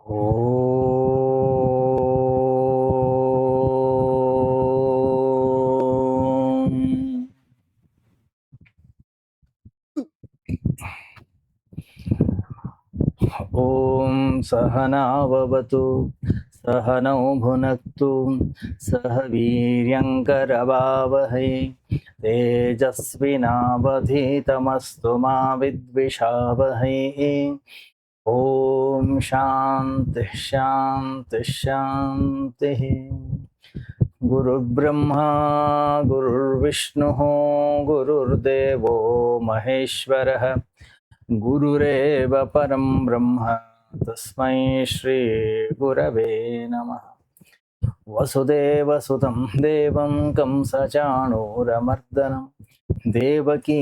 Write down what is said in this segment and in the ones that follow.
ಓಂ ಸಹನಾವವತು ಸಹನೌ ಭುನಕ್ತು ಸಹ ವೀರ್ಯಂಕರವಾವಹೈ ತೇಜಸ್ವಿನಾವಧೀತಮಸ್ತು ಮಾ ವಿದ್ವಿಷಾವಹೈ. ಓಂ ಶಾಂತಿ ಶಾಂತಿ ಶಾಂತಿ. ಗುರುರ್ಬ್ರಹ್ಮ ಗುರುರ್ವಿಷ್ಣು ಗುರುರ್ದೇವೋ ಮಹೇಶ್ವರಃ ಗುರುರೇವ ಪರಂ ಬ್ರಹ್ಮ ತಸ್ಮೈ ಶ್ರೀ ಗುರವೇ ನಮಃ. ವಸುದೇವಸುತಂ ದೇವಂ ಕಂಸಚಾಣೂರಮರ್ದನಂ ದೇವಕೀ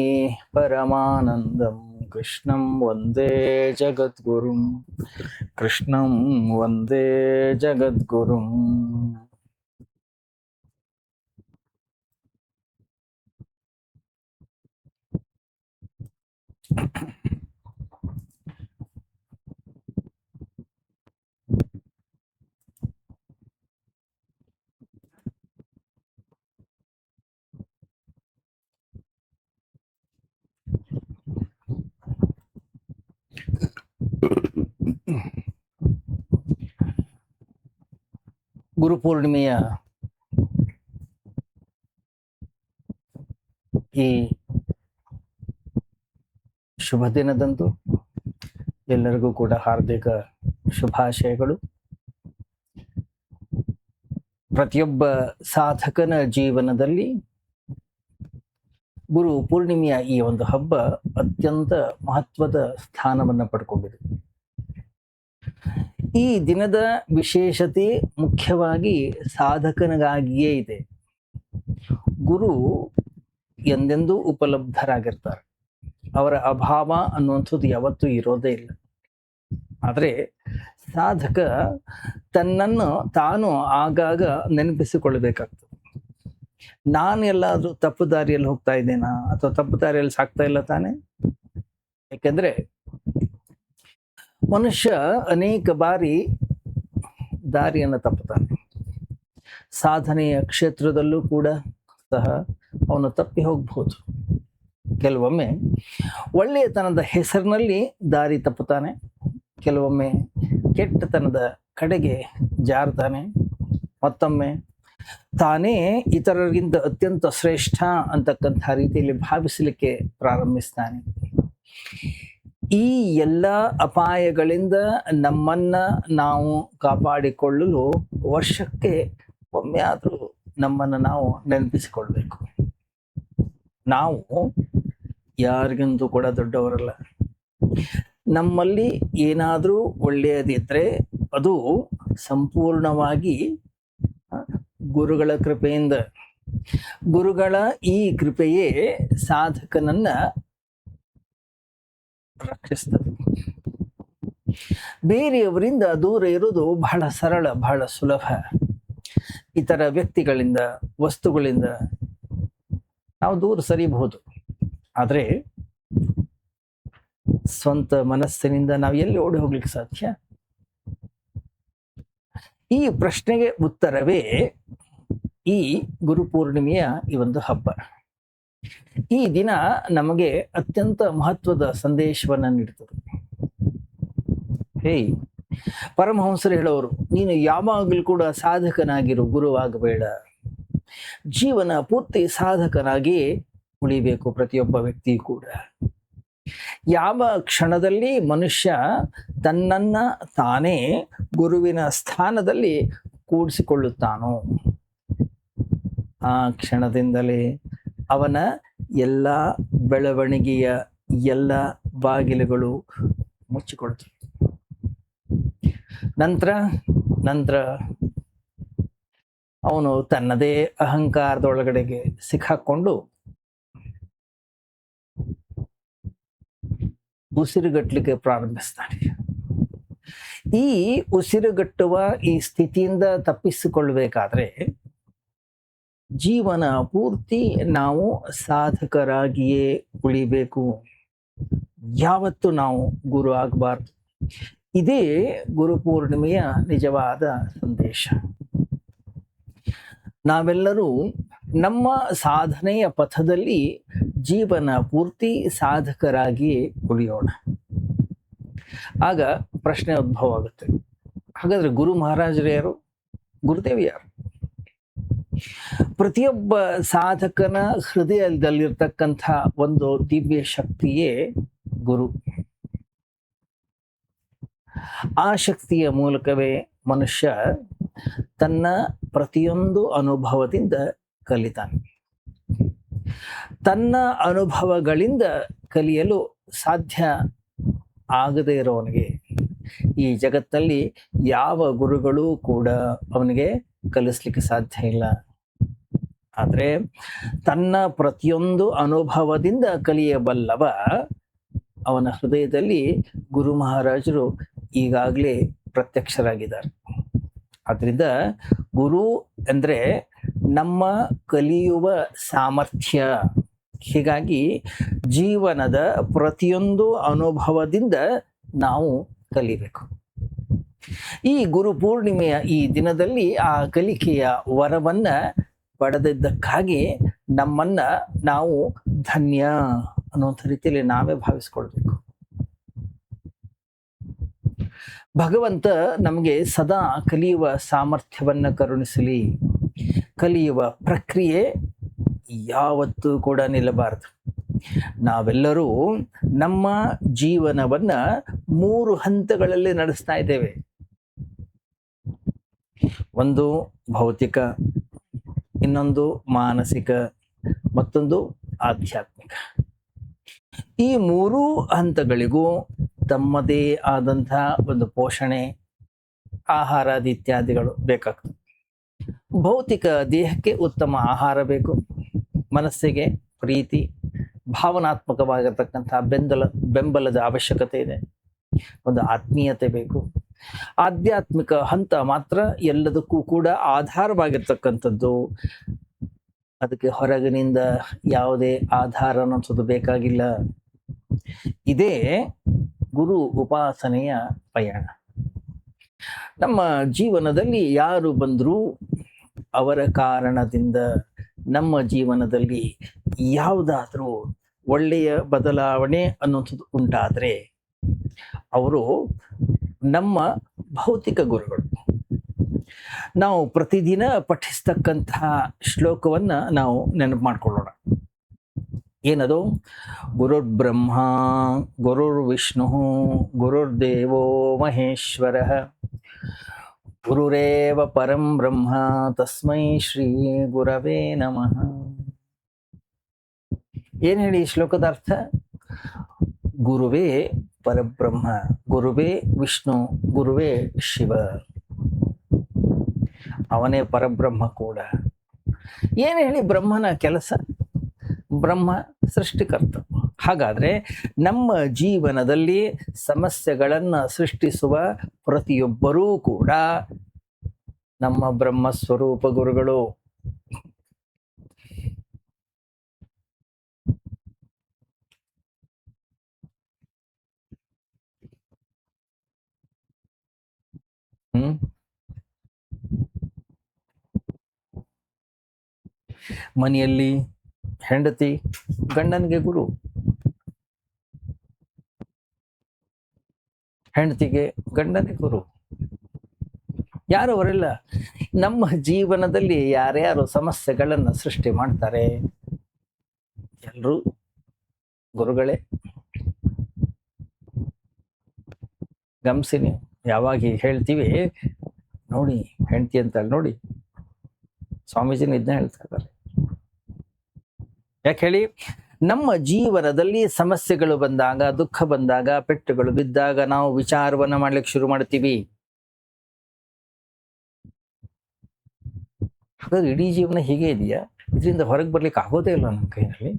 ಪರಮಾನಂದಂ ಕೃಷ್ಣಂ ವಂದೇ ಜಗದ್ಗುರುಂ. ಕೃಷ್ಣಂ ವಂದೇ ಜಗದ್ಗುರುಂ. ಗುರುಪೂರ್ಣಿಮೆಯ ಈ ಶುಭ ದಿನದಂದು ಎಲ್ಲರಿಗೂ ಕೂಡ ಹಾರ್ದಿಕ ಶುಭಾಶಯಗಳು. ಪ್ರತಿಯೊಬ್ಬ ಸಾಧಕನ ಜೀವನದಲ್ಲಿ ಗುರು ಪೂರ್ಣಿಮೆಯ ಈ ಒಂದು ಹಬ್ಬ ಅತ್ಯಂತ ಮಹತ್ವದ ಸ್ಥಾನವನ್ನು ಪಡ್ಕೊಂಡಿದೆ. ಈ ದಿನದ ವಿಶೇಷತೆ ಮುಖ್ಯವಾಗಿ ಸಾಧಕನಿಗಾಗಿಯೇ ಇದೆ. ಗುರು ಎಂದೆಂದೂ ಉಪಲಬ್ಧರಾಗಿರ್ತಾರೆ. ಅವರ ಅಭಾವ ಅನ್ನುವಂಥದ್ದು ಯಾವತ್ತೂ ಇರೋದೇ ಇಲ್ಲ. ಆದರೆ ಸಾಧಕ ತನ್ನನ್ನು ತಾನು ಆಗಾಗ ನೆನಪಿಸಿಕೊಳ್ಬೇಕಾಗ್ತದೆ. ನಾನು ಎಲ್ಲಾದ್ರೂ ತಪ್ಪು ದಾರಿಯಲ್ಲಿ ಹೋಗ್ತಾ ಇದ್ದೇನಾ ಅಥವಾ ತಪ್ಪು ದಾರಿಯಲ್ಲಿ ಸಾಕ್ತಾ ಇಲ್ಲ ತಾನೆ? ಯಾಕೆಂದ್ರೆ ಮನುಷ್ಯ ಅನೇಕ ಬಾರಿ ದಾರಿಯನ್ನು ತಪ್ಪುತ್ತಾನೆ. ಸಾಧನೆಯ ಕ್ಷೇತ್ರದಲ್ಲೂ ಕೂಡ ಸಹ ಅವನು ತಪ್ಪಿ ಹೋಗ್ಬಹುದು. ಕೆಲವೊಮ್ಮೆ ಒಳ್ಳೆಯತನದ ಹೆಸರಿನಲ್ಲಿ ದಾರಿ ತಪ್ಪುತ್ತಾನೆ, ಕೆಲವೊಮ್ಮೆ ಕೆಟ್ಟತನದ ಕಡೆಗೆ ಜಾರ್ತಾನೆ, ಮತ್ತೊಮ್ಮೆ ತಾನೇ ಇತರರಿಗಿಂತ ಅತ್ಯಂತ ಶ್ರೇಷ್ಠ ಅಂತಕ್ಕಂಥ ರೀತಿಯಲ್ಲಿ ಭಾವಿಸಲಿಕ್ಕೆ ಪ್ರಾರಂಭಿಸ್ತಾನೆ. ಈ ಎಲ್ಲ ಅಪಾಯಗಳಿಂದ ನಮ್ಮನ್ನ ನಾವು ಕಾಪಾಡಿಕೊಳ್ಳಲು ವರ್ಷಕ್ಕೆ ಒಮ್ಮೆ ಆದರೂ ನಮ್ಮನ್ನು ನಾವು ನೆನಪಿಸಿಕೊಳ್ಬೇಕು. ನಾವು ಯಾರಿಗಿಂತೂ ಕೂಡ ದೊಡ್ಡವರಲ್ಲ. ನಮ್ಮಲ್ಲಿ ಏನಾದರೂ ಒಳ್ಳೆಯದಿದ್ರೆ ಅದು ಸಂಪೂರ್ಣವಾಗಿ ಗುರುಗಳ ಕೃಪೆಯಿಂದ. ಗುರುಗಳ ಈ ಕೃಪೆಯೇ ಸಾಧಕನನ್ನ ರಕ್ಷಿಸ್ತದೆ. ಬೇರೆಯವರಿಂದ ದೂರ ಇರುವುದು ಬಹಳ ಸರಳ, ಬಹಳ ಸುಲಭ. ಇತರ ವ್ಯಕ್ತಿಗಳಿಂದ, ವಸ್ತುಗಳಿಂದ ನಾವು ದೂರ ಸರಿಬಹುದು. ಆದರೆ ಸ್ವಂತ ಮನಸ್ಸಿನಿಂದ ನಾವು ಎಲ್ಲಿ ಓಡಿ ಹೋಗ್ಲಿಕ್ಕೆ ಸಾಧ್ಯ? ಈ ಪ್ರಶ್ನೆಗೆ ಉತ್ತರವೇ ಈ ಗುರುಪೂರ್ಣಿಮೆಯ ಈ ಒಂದು ಹಬ್ಬ. ಈ ದಿನ ನಮಗೆ ಅತ್ಯಂತ ಮಹತ್ವದ ಸಂದೇಶವನ್ನ ನೀಡುತ್ತದೆ. ಪರಮಹಂಸರು ಹೇಳೋರು, ನೀನು ಯಾವಾಗಲೂ ಕೂಡ ಸಾಧಕನಾಗಿರು, ಗುರುವಾಗಬೇಡ. ಜೀವನ ಪೂರ್ತಿ ಸಾಧಕನಾಗಿ ಉಳಿಬೇಕು ಪ್ರತಿಯೊಬ್ಬ ವ್ಯಕ್ತಿ ಕೂಡ. ಯಾವ ಕ್ಷಣದಲ್ಲಿ ಮನುಷ್ಯ ತನ್ನನ್ನ ತಾನೇ ಗುರುವಿನ ಸ್ಥಾನದಲ್ಲಿ ಕೂಡಿಸಿಕೊಳ್ಳುತ್ತಾನೋ ಆ ಕ್ಷಣದಿಂದಲೇ ಅವನ ಎಲ್ಲ ಬೆಳವಣಿಗೆಯ ಎಲ್ಲ ಬಾಗಿಲುಗಳು ಮುಚ್ಚಿಕೊಳ್ತವೆ. ನಂತರ ಅವನು ತನ್ನದೇ ಅಹಂಕಾರದೊಳಗಡೆಗೆ ಸಿಕ್ಕಾಕೊಂಡು ಉಸಿರುಗಟ್ಟಲಿಕ್ಕೆ ಪ್ರಾರಂಭಿಸ್ತಾನೆ. ಈ ಉಸಿರುಗಟ್ಟುವ ಈ ಸ್ಥಿತಿಯಿಂದ ತಪ್ಪಿಸಿಕೊಳ್ಳಬೇಕಾದ್ರೆ ಜೀವನ ಪೂರ್ತಿ ನಾವು ಸಾಧಕರಾಗಿಯೇ ಉಳಿಬೇಕು. ಯಾವತ್ತು ನಾವು ಗುರು ಆಗಬಾರ್ದು. ಇದೇ ಗುರುಪೂರ್ಣಿಮೆಯ ನಿಜವಾದ ಸಂದೇಶ. ನಾವೆಲ್ಲರೂ ನಮ್ಮ ಸಾಧನೆಯ ಪಥದಲ್ಲಿ ಜೀವನ ಪೂರ್ತಿ ಸಾಧಕರಾಗಿ ಉಳಿಯೋಣ. ಆಗ ಪ್ರಶ್ನೆ ಉದ್ಭವ ಆಗುತ್ತೆ, ಹಾಗಾದ್ರೆ ಗುರು ಮಹಾರಾಜರು ಯಾರು, ಗುರುದೇವ್ ಯಾರು? ಪ್ರತಿಯೊಬ್ಬ ಸಾಧಕನ ಹೃದಯದಲ್ಲಿರ್ತಕ್ಕಂಥ ಒಂದು ದಿವ್ಯ ಶಕ್ತಿಯೇ ಗುರು. ಆ ಶಕ್ತಿಯ ಮೂಲಕವೇ ಮನುಷ್ಯ ತನ್ನ ಪ್ರತಿಯೊಂದು ಅನುಭವದಿಂದ ಕಲಿತಾನೆ. ತನ್ನ ಅನುಭವಗಳಿಂದ ಕಲಿಯಲು ಸಾಧ್ಯ ಆಗದೇ ಇರೋವನಿಗೆ ಈ ಜಗತ್ತಲ್ಲಿ ಯಾವ ಗುರುಗಳು ಕೂಡ ಅವನಿಗೆ ಕಲಿಸ್ಲಿಕ್ಕೆ ಸಾಧ್ಯ ಇಲ್ಲ. ಆದರೆ ತನ್ನ ಪ್ರತಿಯೊಂದು ಅನುಭವದಿಂದ ಕಲಿಯಬಲ್ಲವ ಅವನ ಹೃದಯದಲ್ಲಿ ಗುರು ಮಹಾರಾಜರು ಈಗಾಗಲೇ ಪ್ರತ್ಯಕ್ಷರಾಗಿದ್ದಾರೆ. ಆದ್ರಿಂದ ಗುರು ಅಂದರೆ ನಮ್ಮ ಕಲಿಯುವ ಸಾಮರ್ಥ್ಯ. ಹೀಗಾಗಿ ಜೀವನದ ಪ್ರತಿಯೊಂದು ಅನುಭವದಿಂದ ನಾವು ಕಲಿಬೇಕು. ಈ ಗುರು ಪೂರ್ಣಿಮೆಯ ಈ ದಿನದಲ್ಲಿ ಆ ಕಲಿಕೆಯ ವರವನ್ನ ಪಡೆದಿದ್ದಕ್ಕಾಗಿ ನಮ್ಮನ್ನ ನಾವು ಧನ್ಯ ಅನ್ನುವಂಥ ರೀತಿಯಲ್ಲಿ ನಾವೇ ಭಾವಿಸ್ಕೊಳ್ಬೇಕು. ಭಗವಂತ ನಮಗೆ ಸದಾ ಕಲಿಯುವ ಸಾಮರ್ಥ್ಯವನ್ನ ಕರುಣಿಸಲಿ. ಕಲಿಯುವ ಪ್ರಕ್ರಿಯೆ ಯಾವತ್ತೂ ಕೂಡ ನಿಲ್ಲಬಾರದು. ನಾವೆಲ್ಲರೂ ನಮ್ಮ ಜೀವನವನ್ನ 3 ಹಂತಗಳಲ್ಲಿ ನಡೆಸ್ತಾ ಇದ್ದೇವೆ. ಒಂದು ಭೌತಿಕ, ಇನ್ನೊಂದು ಮಾನಸಿಕ, ಮತ್ತೊಂದು ಆಧ್ಯಾತ್ಮಿಕ. ಈ 3 ಹಂತಗಳಿಗೂ ತಮ್ಮದೇ ಆದಂಥ ಒಂದು ಪೋಷಣೆ, ಆಹಾರಾದಿ ಇತ್ಯಾದಿಗಳು ಬೇಕಾಗ್ತದೆ. ಭೌತಿಕ ದೇಹಕ್ಕೆ ಉತ್ತಮ ಆಹಾರ ಬೇಕು, ಮನಸ್ಸಿಗೆ ಪ್ರೀತಿ, ಭಾವನಾತ್ಮಕವಾಗಿರ್ತಕ್ಕಂಥ ಬೆಂಬಲದ ಅವಶ್ಯಕತೆ ಇದೆ, ಒಂದು ಆತ್ಮೀಯತೆ ಬೇಕು. ಆಧ್ಯಾತ್ಮಿಕ ಹಂತ ಮಾತ್ರ ಎಲ್ಲದಕ್ಕೂ ಕೂಡ ಆಧಾರವಾಗಿರ್ತಕ್ಕಂಥದ್ದು. ಅದಕ್ಕೆ ಹೊರಗಿನಿಂದ ಯಾವುದೇ ಆಧಾರ ಅನ್ನೋದು ಬೇಕಾಗಿಲ್ಲ. ಇದೇ ಗುರು ಉಪಾಸನೆಯ ಪಯಣ. ನಮ್ಮ ಜೀವನದಲ್ಲಿ ಯಾರು ಬಂದರೂ ಅವರ ಕಾರಣದಿಂದ ನಮ್ಮ ಜೀವನದಲ್ಲಿ ಯಾವುದಾದ್ರೂ ಒಳ್ಳೆಯ ಬದಲಾವಣೆ ಅನ್ನುವಂಥದ್ದು ಉಂಟಾದರೆ ಅವರು ನಮ್ಮ ಭೌತಿಕ ಗುರುಗಳು. ನಾವು ಪ್ರತಿದಿನ ಪಠಿಸ್ತಕ್ಕಂತಹ ಶ್ಲೋಕವನ್ನ ನಾವು ನೆನಪು ಮಾಡ್ಕೊಳ್ಳೋಣ. ಏನದು? ಗುರುರ್ ಬ್ರಹ್ಮ ಗುರುರ್ ವಿಷ್ಣು ಗುರುರ್ದೇವೋ ಮಹೇಶ್ವರ ಗುರುರೇವ ಪರಂ ಬ್ರಹ್ಮ ತಸ್ಮೈ ಶ್ರೀ ಗುರವೇ ನಮಃ. ಏನ್ ಹೇಳಿ ಈ ಶ್ಲೋಕದ ಅರ್ಥ? ಗುರುವೇ ಪರಬ್ರಹ್ಮ, ಗುರುವೇ ವಿಷ್ಣು, ಗುರುವೇ ಶಿವ, ಅವನೇ ಪರಬ್ರಹ್ಮ ಕೂಡ. ಏನು ಹೇಳಿ ಬ್ರಹ್ಮನ ಕೆಲಸ? ಬ್ರಹ್ಮ ಸೃಷ್ಟಿಕರ್ತ. ಹಾಗಾದ್ರೆ ನಮ್ಮ ಜೀವನದಲ್ಲಿ ಸಮಸ್ಯೆಗಳನ್ನು ಸೃಷ್ಟಿಸುವ ಪ್ರತಿಯೊಬ್ಬರೂ ಕೂಡ ನಮ್ಮ ಬ್ರಹ್ಮ ಸ್ವರೂಪ ಗುರುಗಳು. ಮನೆಯಲ್ಲಿ ಹೆಂಡತಿ ಗಂಡನಿಗೆ ಗುರು, ಹೆಂಡತಿಗೆ ಗಂಡನೇ ಗುರು. ಯಾರು ಅವರೆಲ್ಲ? ನಮ್ಮ ಜೀವನದಲ್ಲಿ ಯಾರ್ಯಾರು ಸಮಸ್ಯೆಗಳನ್ನು ಸೃಷ್ಟಿ ಮಾಡ್ತಾರೆ ಎಲ್ಲರೂ ಗುರುಗಳೇ. ಗಮನಿಸಿ ನೀವು, ಯಾವಾಗ ಹೇಳ್ತೀವಿ ನೋಡಿ ಹೆಂಡತಿ ಅಂತ ನೋಡಿ, ಸ್ವಾಮೀಜಿನ ಇದನ್ನ ಹೇಳ್ತಾ ಇದ್ದಾರೆ. ಯಾಕೆ ಹೇಳಿ? ನಮ್ಮ ಜೀವನದಲ್ಲಿ ಸಮಸ್ಯೆಗಳು ಬಂದಾಗ, ದುಃಖ ಬಂದಾಗ, ಪೆಟ್ಟುಗಳು ಬಿದ್ದಾಗ ನಾವು ವಿಚಾರವನ್ನ ಮಾಡ್ಲಿಕ್ಕೆ ಶುರು ಮಾಡ್ತೀವಿ. ಹಾಗಾದ್ರೆ ಇಡೀ ಜೀವನ ಹೀಗೆ ಇದೆಯಾ? ಇದರಿಂದ ಹೊರಗೆ ಬರ್ಲಿಕ್ಕೆ ಆಗೋದೇ ಇಲ್ಲ ನಮ್ಮ ಕೈಯಲ್ಲಿ.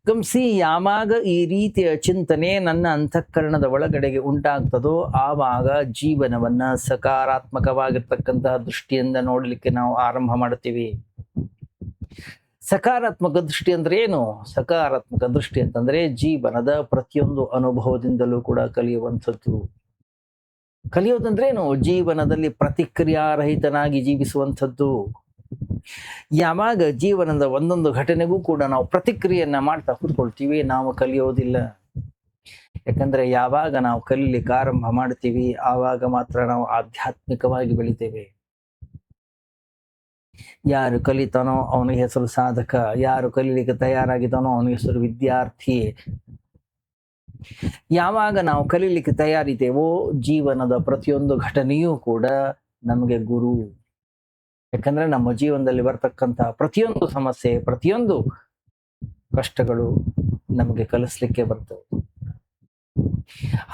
ಗಮನಿಸಿ, ಯಾವಾಗ ಈ ರೀತಿಯ ಚಿಂತನೆ ನನ್ನ ಅಂತಃಕರಣದ ಒಳಗಡೆಗೆ ಉಂಟಾಗ್ತದೋ ಆವಾಗ ಜೀವನವನ್ನ ಸಕಾರಾತ್ಮಕವಾಗಿರ್ತಕ್ಕಂತಹ ದೃಷ್ಟಿಯಿಂದ ನೋಡ್ಲಿಕ್ಕೆ ನಾವು ಆರಂಭ ಮಾಡ್ತೀವಿ. ಸಕಾರಾತ್ಮಕ ದೃಷ್ಟಿ ಅಂದ್ರೆ ಏನು? ಸಕಾರಾತ್ಮಕ ದೃಷ್ಟಿ ಅಂತಂದ್ರೆ ಜೀವನದ ಪ್ರತಿಯೊಂದು ಅನುಭವದಿಂದಲೂ ಕೂಡ ಕಲಿಯುವಂಥದ್ದು. ಕಲಿಯೋದಂದ್ರೆ ಏನು? ಜೀವನದಲ್ಲಿ ಪ್ರತಿಕ್ರಿಯಾರಹಿತನಾಗಿ ಜೀವಿಸುವಂಥದ್ದು. ಯಾವಾಗ ಜೀವನದ ಒಂದೊಂದು ಘಟನೆಗೂ ಕೂಡ ನಾವು ಪ್ರತಿಕ್ರಿಯೆಯನ್ನ ಮಾಡ್ತಾ ಕೂತ್ಕೊಳ್ತೀವಿ, ನಾವು ಕಲಿಯೋದಿಲ್ಲ. ಯಾಕಂದ್ರೆ ಯಾವಾಗ ನಾವು ಕಲೀಲಿಕ್ಕೆ ಆರಂಭ ಮಾಡ್ತೀವಿ, ಆವಾಗ ಮಾತ್ರ ನಾವು ಆಧ್ಯಾತ್ಮಿಕವಾಗಿ ಬೆಳಿತೇವೆ. ಯಾರು ಕಲಿತಾನೋ ಅವನಿಗೆ ಹೆಸರು ಸಾಧಕ, ಯಾರು ಕಲೀಲಿಕ್ಕೆ ತಯಾರಾಗಿದ್ದಾನೋ ಅವನಿಗೆ ಹೆಸರು ವಿದ್ಯಾರ್ಥಿ. ಯಾವಾಗ ನಾವು ಕಲೀಲಿಕ್ಕೆ ತಯಾರಿದ್ದೇವೋ ಜೀವನದ ಪ್ರತಿಯೊಂದು ಘಟನೆಯೂ ಕೂಡ ನಮಗೆ ಗುರು. ಯಾಕಂದ್ರೆ ನಮ್ಮ ಜೀವನದಲ್ಲಿ ಬರ್ತಕ್ಕಂಥ ಪ್ರತಿಯೊಂದು ಸಮಸ್ಯೆ, ಪ್ರತಿಯೊಂದು ಕಷ್ಟಗಳು ನಮಗೆ ಕಲಿಸ್ಲಿಕ್ಕೆ ಬರ್ತವೆ.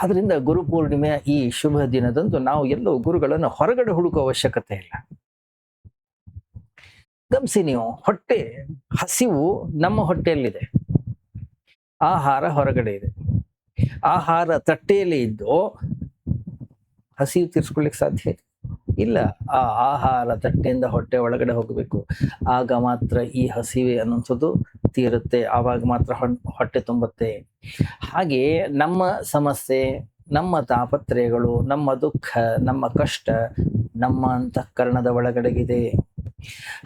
ಆದ್ರಿಂದ ಗುರು ಪೂರ್ಣಿಮೆಯ ಈ ಶುಭ ದಿನದಂದು ನಾವು ಎಲ್ಲೋ ಗುರುಗಳನ್ನು ಹೊರಗಡೆ ಹುಡುಕುವ ಅವಶ್ಯಕತೆ ಇಲ್ಲ. ಗಮನಿಸಿ ನೀವು, ಹೊಟ್ಟೆ ಹಸಿವು ನಮ್ಮ ಹೊಟ್ಟೆಯಲ್ಲಿದೆ, ಆಹಾರ ಹೊರಗಡೆ ಇದೆ. ಆಹಾರ ತಟ್ಟೆಯಲ್ಲಿ ಇದ್ದು ಹಸಿವು ತೀರ್ಸ್ಕೊಳ್ಳಿಕ್ಕೆ ಸಾಧ್ಯ ಇಲ್ಲ. ಆ ಆಹಾರ ತಟ್ಟೆಯಿಂದ ಹೊಟ್ಟೆ ಒಳಗಡೆ ಹೋಗಬೇಕು, ಆಗ ಮಾತ್ರ ಈ ಹಸಿವೆ ಅನ್ನುವಂಥದ್ದು ತೀರುತ್ತೆ, ಆವಾಗ ಮಾತ್ರ ಹೊಟ್ಟೆ ತುಂಬುತ್ತೆ. ಹಾಗೆ ನಮ್ಮ ಸಮಸ್ಯೆ, ನಮ್ಮ ತಾಪತ್ರಯಗಳು, ನಮ್ಮ ದುಃಖ, ನಮ್ಮ ಕಷ್ಟ ನಮ್ಮ ಅಂತಃಕರಣದ ಒಳಗಡೆಗಿದೆ.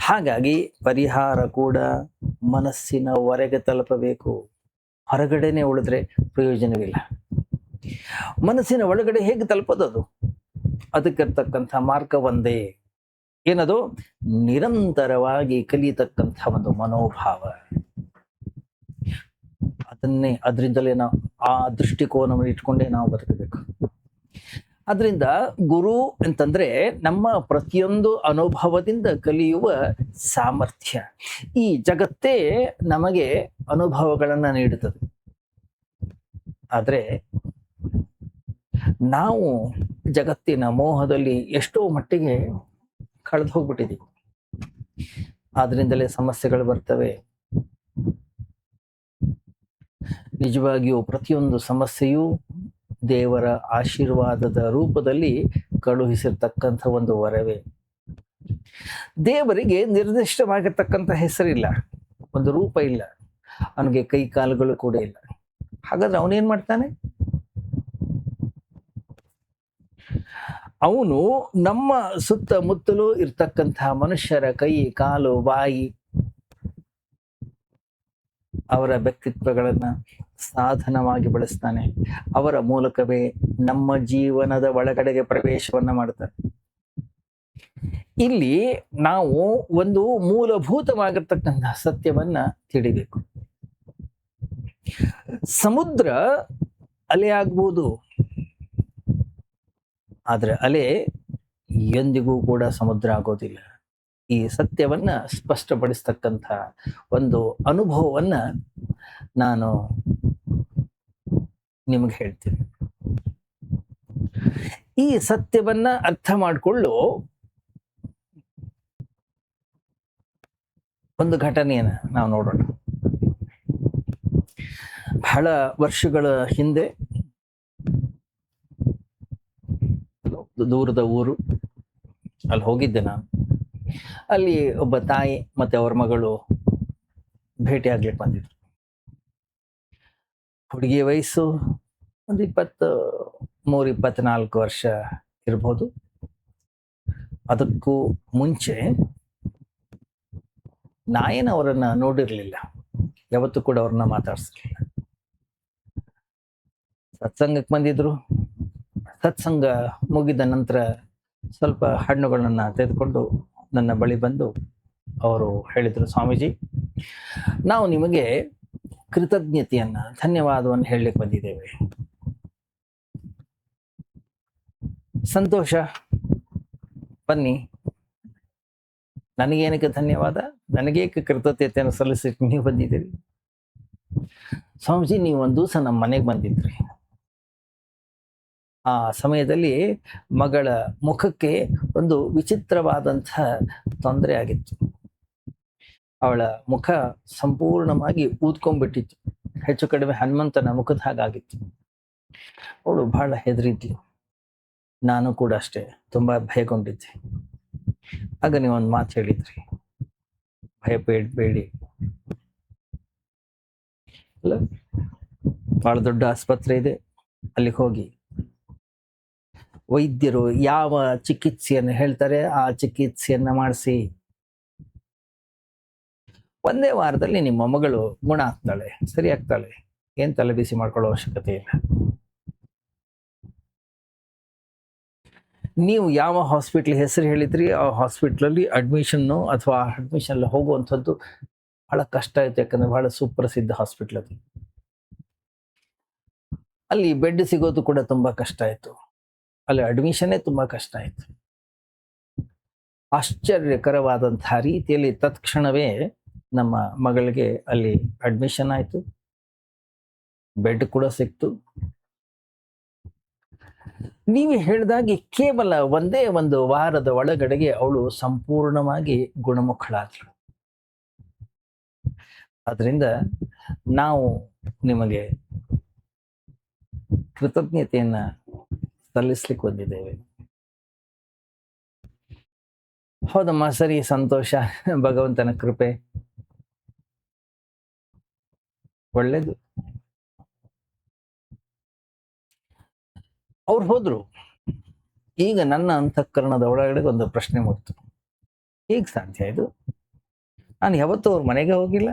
ಹಾಗಾಗಿ ಪರಿಹಾರ ಕೂಡ ಮನಸ್ಸಿನವರೆಗೆ ತಲುಪಬೇಕು. ಹೊರಗಡೆನೆ ಉಳಿದ್ರೆ ಪ್ರಯೋಜನವಿಲ್ಲ. ಮನಸ್ಸಿನ ಒಳಗಡೆ ಹೇಗೆ ತಲುಪೋದು? ಅದಕ್ಕಿರ್ತಕ್ಕಂಥ ಮಾರ್ಗ ಒಂದೇ. ಏನದು? ನಿರಂತರವಾಗಿ ಕಲಿಯತಕ್ಕಂಥ ಒಂದು ಮನೋಭಾವ. ಅದರಿಂದಲೇ ನಾವು ಆ ದೃಷ್ಟಿಕೋನವನ್ನು ಇಟ್ಕೊಂಡೇ ನಾವು ಬದುಕಬೇಕು. ಅದರಿಂದ ಗುರು ಅಂತಂದ್ರೆ ನಮ್ಮ ಪ್ರತಿಯೊಂದು ಅನುಭವದಿಂದ ಕಲಿಯುವ ಸಾಮರ್ಥ್ಯ. ಈ ಜಗತ್ತೇ ನಮಗೆ ಅನುಭವಗಳನ್ನ ನೀಡುತ್ತದೆ. ಆದ್ರೆ ನಾವು ಜಗತ್ತಿನ ಮೋಹದಲ್ಲಿ ಎಷ್ಟೋ ಮಟ್ಟಿಗೆ ಕಳೆದು ಹೋಗ್ಬಿಟ್ಟಿದ್ದೀವಿ. ಆದ್ರಿಂದಲೇ ಸಮಸ್ಯೆಗಳು ಬರ್ತವೆ. ನಿಜವಾಗಿಯೂ ಪ್ರತಿಯೊಂದು ಸಮಸ್ಯೆಯೂ ದೇವರ ಆಶೀರ್ವಾದದ ರೂಪದಲ್ಲಿ ಕಳುಹಿಸಿರ್ತಕ್ಕಂಥ ಒಂದು ವರವೇ. ದೇವರಿಗೆ ನಿರ್ದಿಷ್ಟವಾಗಿರ್ತಕ್ಕಂಥ ಹೆಸರಿಲ್ಲ, ಒಂದು ರೂಪ ಇಲ್ಲ, ಅವನಿಗೆ ಕೈ ಕಾಲುಗಳು ಕೂಡ ಇಲ್ಲ. ಹಾಗಾದ್ರೆ ಅವನೇನ್ ಮಾಡ್ತಾನೆ? ಅವನು ನಮ್ಮ ಸುತ್ತಮುತ್ತಲೂ ಇರ್ತಕ್ಕಂತಹ ಮನುಷ್ಯರ ಕೈ, ಕಾಲು, ಬಾಯಿ, ಅವರ ವ್ಯಕ್ತಿತ್ವಗಳನ್ನ ಸಾಧನವಾಗಿ ಬಳಸ್ತಾನೆ. ಅವರ ಮೂಲಕವೇ ನಮ್ಮ ಜೀವನದ ಒಳಗಡೆಗೆ ಪ್ರವೇಶವನ್ನ ಮಾಡ್ತಾನೆ. ಇಲ್ಲಿ ನಾವು ಒಂದು ಮೂಲಭೂತವಾಗಿರ್ತಕ್ಕಂತಹ ಸತ್ಯವನ್ನ ತಿಳಿಬೇಕು. ಸಮುದ್ರ ಅಲೆ ಆಗ್ಬಹುದು, ಆದ್ರೆ ಅಲೆ ಎಂದಿಗೂ ಕೂಡ ಸಮುದ್ರ ಆಗೋದಿಲ್ಲ. ಈ ಸತ್ಯವನ್ನ ಸ್ಪಷ್ಟಪಡಿಸ್ತಕ್ಕಂಥ ಒಂದು ಅನುಭವವನ್ನ ನಾನು ನಿಮಗೆ ಹೇಳ್ತೀನಿ. ಈ ಸತ್ಯವನ್ನ ಅರ್ಥ ಮಾಡಿಕೊಳ್ಳು ಒಂದು ಘಟನೆಯನ್ನ ನಾವು ನೋಡೋಣ. ಬಹಳ ವರ್ಷಗಳ ಹಿಂದೆ ದೂರದ ಊರು, ಅಲ್ಲಿ ಹೋಗಿದ್ದೆ ನಾನು. ಅಲ್ಲಿ ಒಬ್ಬ ತಾಯಿ ಮತ್ತೆ ಅವ್ರ ಮಗಳು ಭೇಟಿ ಆಗ್ಲಿಕ್ಕೆ ಬಂದಿದ್ರು. ಹುಡುಗಿಯ ವಯಸ್ಸು ಒಂದು 23-24 ವರ್ಷ ಇರ್ಬೋದು. ಅದಕ್ಕೂ ಮುಂಚೆ ನಾಯೇನು ಅವರನ್ನ ನೋಡಿರ್ಲಿಲ್ಲ, ಯಾವತ್ತೂ ಕೂಡ ಅವ್ರನ್ನ ಮಾತಾಡ್ಸಿರ್ಲಿಲ್ಲ. ಸತ್ಸಂಗಕ್ಕೆ ಬಂದಿದ್ರು. ಸತ್ಸಂಗ ಮುಗಿದ ನಂತರ ಸ್ವಲ್ಪ ಹಣ್ಣುಗಳನ್ನ ತೆಗೆದುಕೊಂಡು ನನ್ನ ಬಳಿ ಬಂದು ಅವರು ಹೇಳಿದರು, ಸ್ವಾಮೀಜಿ, ನಾವು ನಿಮಗೆ ಕೃತಜ್ಞತೆಯನ್ನ, ಧನ್ಯವಾದವನ್ನು ಹೇಳಲಿಕ್ಕೆ ಬಂದಿದ್ದೇವೆ. ಸಂತೋಷ, ಬನ್ನಿ. ನನಗೇನಕ್ಕೆ ಧನ್ಯವಾದ, ನನಗೇಕೆ ಕೃತಜ್ಞತೆಯನ್ನು ಸಲ್ಲಿಸಲಿಕ್ಕೆ ನೀವು ಬಂದಿದ್ದೀರಿ? ಸ್ವಾಮೀಜಿ, ನೀವು ಒಂದು ದಿವಸ ನಮ್ಮ ಮನೆಗೆ ಬಂದಿದ್ರಿ. ಆ ಸಮಯದಲ್ಲಿ ಮಗಳ ಮುಖಕ್ಕೆ ಒಂದು ವಿಚಿತ್ರವಾದಂಥ ತೊಂದರೆ ಆಗಿತ್ತು. ಅವಳ ಮುಖ ಸಂಪೂರ್ಣವಾಗಿ ಊದ್ಕೊಂಡ್ಬಿಟ್ಟಿತ್ತು. ಹೆಚ್ಚು ಕಡಿಮೆ ಹನುಮಂತನ ಮುಖದ ಹಾಗಾಗಿತ್ತು. ಅವಳು ಬಹಳ ಹೆದರಿದ್ಲು. ನಾನು ಕೂಡ ಅಷ್ಟೇ ತುಂಬಾ ಭಯಗೊಂಡಿದ್ದೆ. ಆಗ ನೀವೊಂದು ಮಾತು ಹೇಳಿದ್ರಿ, ಭಯ ಬೇಡಬೇಡಿ. ಅಲ್ಲ, ಬಹಳ ದೊಡ್ಡ ಆಸ್ಪತ್ರೆ ಇದೆ, ಅಲ್ಲಿಗೆ ಹೋಗಿ ವೈದ್ಯರು ಯಾವ ಚಿಕಿತ್ಸೆಯನ್ನು ಹೇಳ್ತಾರೆ ಆ ಚಿಕಿತ್ಸೆಯನ್ನ ಮಾಡಿಸಿ. ಒಂದೇ ವಾರದಲ್ಲಿ ನಿಮ್ಮ ಮಗಳು ಗುಣ ಆಗ್ತಾಳೆ, ಸರಿ ಆಗ್ತಾಳೆ. ಏನ್ ತಲೆ ಬಿಸಿ ಮಾಡ್ಕೊಳ್ಳೋ ಅವಶ್ಯಕತೆ ಇಲ್ಲ. ನೀವು ಯಾವ ಹಾಸ್ಪಿಟ್ಲ್ ಹೆಸರು ಹೇಳಿದ್ರಿ ಆ ಹಾಸ್ಪಿಟ್ಲಲ್ಲಿ ಅಡ್ಮಿಷನ್ನು ಅಥವಾ ಅಡ್ಮಿಷನ್ ಹೋಗುವಂಥದ್ದು ಬಹಳ ಕಷ್ಟ ಆಯ್ತು. ಯಾಕಂದ್ರೆ ಬಹಳ ಸುಪ್ರಸಿದ್ಧ ಹಾಸ್ಪಿಟ್ಲ್ ಅದು. ಅಲ್ಲಿ ಬೆಡ್ ಸಿಗೋದು ಕೂಡ ತುಂಬಾ ಕಷ್ಟ ಆಯ್ತು. ಅಲ್ಲಿ ಅಡ್ಮಿಷನ್ನೇ ತುಂಬಾ ಕಷ್ಟ ಆಯ್ತು. ಆಶ್ಚರ್ಯಕರವಾದಂತಹ ರೀತಿಯಲ್ಲಿ ತತ್ಕ್ಷಣವೇ ನಮ್ಮ ಮಗಳಿಗೆ ಅಲ್ಲಿ ಅಡ್ಮಿಷನ್ ಆಯ್ತು, ಬೆಡ್ ಕೂಡ ಸಿಕ್ತು. ನೀವು ಹೇಳಿದಾಗೆ ಕೇವಲ ಒಂದೇ ಒಂದು ವಾರದ ಒಳಗಡೆಗೆ ಅವಳು ಸಂಪೂರ್ಣವಾಗಿ ಗುಣಮುಖಳಾದಳು. ಆದ್ರಿಂದ ನಾವು ನಿಮಗೆ ಕೃತಜ್ಞತೆಯನ್ನ ಸಲ್ಲಿಸ್ಲಿಕ್ಕೆ ಬಂದಿದ್ದೇವೆ. ಹೌದಮ್ಮ, ಸರಿ, ಸಂತೋಷ. ಭಗವಂತನ ಕೃಪೆ ಒಳ್ಳೇದು. ಅವ್ರು ಹೋದ್ರು. ಈಗ ನನ್ನ ಅಂತಃಕರಣದ ಒಳಗಡೆ ಒಂದು ಪ್ರಶ್ನೆ ಮೂಡ್ತು. ಹೇಗ್ ಸಾಧ್ಯ ಇದು? ನಾನು ಯಾವತ್ತೂ ಅವ್ರ ಮನೆಗೆ ಹೋಗಿಲ್ಲ,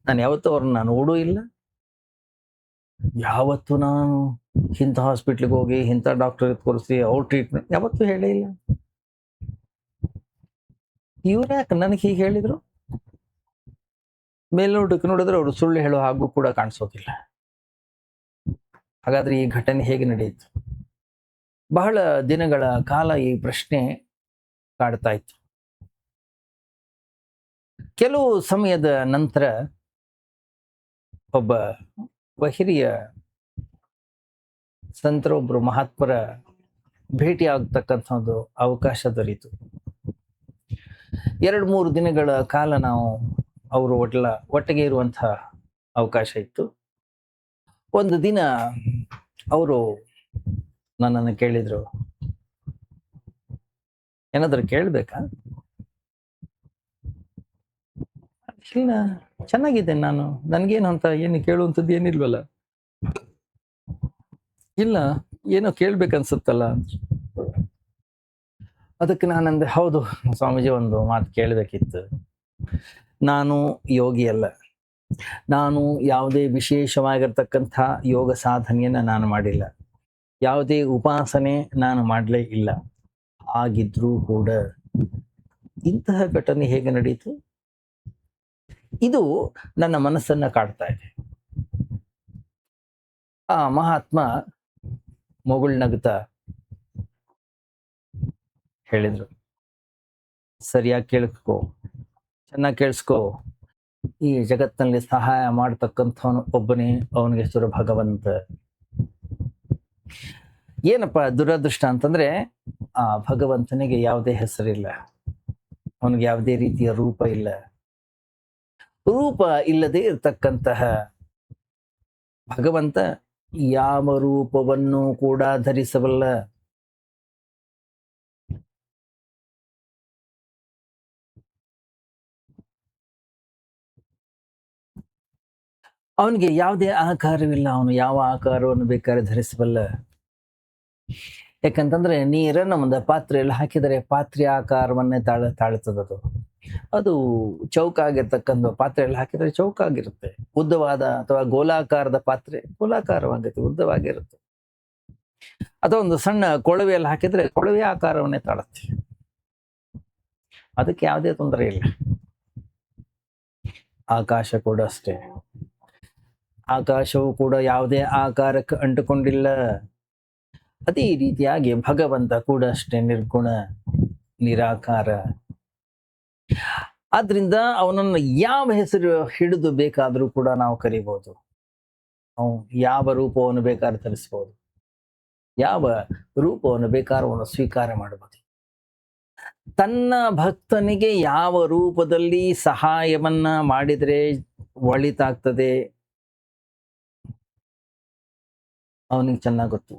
ನಾನು ಯಾವತ್ತೂ ಅವ್ರನ್ನ ನೋಡೂ ಇಲ್ಲ, ಯಾವತ್ತು ನಾನು ಇಂಥ ಹಾಸ್ಪಿಟ್ಲಿಗೆ ಹೋಗಿ ಇಂಥ ಡಾಕ್ಟರ್ ತೋರಿಸಿ ಅವ್ರ ಟ್ರೀಟ್ಮೆಂಟ್ ಯಾವತ್ತೂ ಹೇಳೇ ಇಲ್ಲ. ಇವ್ರು ಯಾಕೆ ನನಗೆ ಹೀಗೆ ಹೇಳಿದ್ರು? ಮೇಲ್ನೋಟಕ್ಕೆ ನೋಡಿದ್ರೆ ಅವರು ಸುಳ್ಳು ಹೇಳೋ ಹಾಗೂ ಕೂಡ ಕಾಣಿಸೋದಿಲ್ಲ. ಹಾಗಾದ್ರೆ ಈ ಘಟನೆ ಹೇಗೆ ನಡೆಯಿತು? ಬಹಳ ದಿನಗಳ ಕಾಲ ಈ ಪ್ರಶ್ನೆ ಕಾಡ್ತಾ ಇತ್ತು. ಕೆಲವು ಸಮಯದ ನಂತರ ಒಬ್ಬ ಹಿರಿಯ ಸಂತರೊಬ್ಬರು ಮಹಾತ್ಮರ ಭೇಟಿ ಆಗ್ತಕ್ಕಂಥದ್ದು ಅವಕಾಶ ದೊರೀತು. 2-3 ದಿನಗಳ ಕಾಲ ನಾವು ಅವರು ಒಟ್ಟಿಗೆ ಇರುವಂತಹ ಅವಕಾಶ ಇತ್ತು. ಒಂದು ದಿನ ಅವರು ನನ್ನನ್ನು ಕೇಳಿದ್ರು, ಏನಾದರೂ ಕೇಳ್ಬೇಕಾ? ಇಲ್ಲ, ಚೆನ್ನಾಗಿದ್ದೇನೆ ನಾನು, ನನ್ಗೇನು ಅಂತ ಏನು ಕೇಳುವಂಥದ್ದು ಏನಿಲ್ವಲ್ಲ. ಇಲ್ಲ, ಏನೋ ಕೇಳ್ಬೇಕನ್ಸುತ್ತಲ್ಲ. ಅದಕ್ಕೆ ನಾನಂದೆ, ಹೌದು ಸ್ವಾಮೀಜಿ, ಒಂದು ಮಾತು ಕೇಳಬೇಕಿತ್ತು. ನಾನು ಯೋಗಿ ಅಲ್ಲ, ನಾನು ಯಾವುದೇ ವಿಶೇಷವಾಗಿರ್ತಕ್ಕಂಥ ಯೋಗ ಸಾಧನೆಯನ್ನ ನಾನು ಮಾಡಿಲ್ಲ, ಯಾವುದೇ ಉಪಾಸನೆ ನಾನು ಮಾಡಲೇ ಇಲ್ಲ. ಆಗಿದ್ರೂ ಕೂಡ ಇಂತಹ ಘಟನೆ ಹೇಗೆ ನಡೀತು? ಇದು ನನ್ನ ಮನಸ್ಸನ್ನ ಕಾಡ್ತಾ ಇದೆ. ಆ ಮಹಾತ್ಮ ನಗುತ್ತಾ ಹೇಳಿದ್ರು, ಸರಿಯಾಗಿ ಕೇಳಿಸ್ಕೋ, ಚೆನ್ನಾಗಿ ಕೇಳಿಸ್ಕೋ. ಈ ಜಗತ್ತಿನಲ್ಲಿ ಸಹಾಯ ಮಾಡ್ತಕ್ಕಂಥವನು ಒಬ್ಬನೇ, ಅವನಿಗೆ ಹೆಸರು ಭಗವಂತ. ಏನಪ್ಪ ದುರದೃಷ್ಟ ಅಂತಂದ್ರೆ ಆ ಭಗವಂತನಿಗೆ ಯಾವುದೇ ಹೆಸರಿಲ್ಲ, ಅವನಿಗೆ ಯಾವುದೇ ರೀತಿಯ ರೂಪ ಇಲ್ಲ. ರೂಪ ಇಲ್ಲದೆ ಇರತಕ್ಕಂತಹ ಭಗವಂತ ಯಾವ ರೂಪವನ್ನು ಕೂಡ ಧರಿಸಬಲ್ಲ. ಅವನಿಗೆ ಯಾವುದೇ ಆಕಾರವಿಲ್ಲ, ಅವನು ಯಾವ ಆಕಾರವನ್ನು ಬೇಕಾದ್ರೆ ಧರಿಸಬಲ್ಲ. ಯಾಕಂತಂದ್ರೆ ನೀರನ್ನು ಒಂದು ಪಾತ್ರೆಯಲ್ಲಿ ಹಾಕಿದರೆ ಪಾತ್ರೆ ಆಕಾರವನ್ನೇ ತಾಳ್ತದದು. ಅದು ಚೌಕಾಗಿರ್ತಕ್ಕಂಥ ಪಾತ್ರೆಯಲ್ಲಿ ಹಾಕಿದರೆ ಚೌಕಾಗಿರುತ್ತೆ. ಉದ್ದವಾದ ಅಥವಾ ಗೋಲಾಕಾರದ ಪಾತ್ರೆ ಗೋಲಾಕಾರವಾಗುತ್ತೆ, ಉದ್ದವಾಗಿರುತ್ತೆ. ಅಥವಾ ಒಂದು ಸಣ್ಣ ಕೊಳವೆಯಲ್ಲಿ ಹಾಕಿದ್ರೆ ಕೊಳವೆ ಆಕಾರವನ್ನೇ ತಾಳುತ್ತೆ. ಅದಕ್ಕೆ ಯಾವುದೇ ತೊಂದರೆ ಇಲ್ಲ. ಆಕಾಶ ಕೂಡ ಅಷ್ಟೇ, ಆಕಾಶವು ಕೂಡ ಯಾವುದೇ ಆಕಾರಕ್ಕೆ ಅಂಟುಕೊಂಡಿಲ್ಲ. ಅದೇ ರೀತಿಯಾಗಿ ಭಗವಂತ ಕೂಡ ಅಷ್ಟೇ ನಿರ್ಗುಣ, ನಿರಾಕಾರ. ಆದ್ರಿಂದ ಅವನನ್ನು ಯಾವ ಹೆಸರು ಹಿಡಿದು ಬೇಕಾದರೂ ಕೂಡ ನಾವು ಕರಿಬಹುದು. ಅವನು ಯಾವ ರೂಪವನ್ನು ಬೇಕಾದ್ರೂ ಧರಿಸಬಹುದು, ಯಾವ ರೂಪವನ್ನು ಬೇಕಾದ್ರೂ ಅವನು ಸ್ವೀಕಾರ ಮಾಡಬಹುದು. ತನ್ನ ಭಕ್ತನಿಗೆ ಯಾವ ರೂಪದಲ್ಲಿ ಸಹಾಯವನ್ನ ಮಾಡಿದರೆ ಒಳಿತಾಗ್ತದೆ ಅವನಿಗೆ ಚೆನ್ನಾಗಿ ಗೊತ್ತು.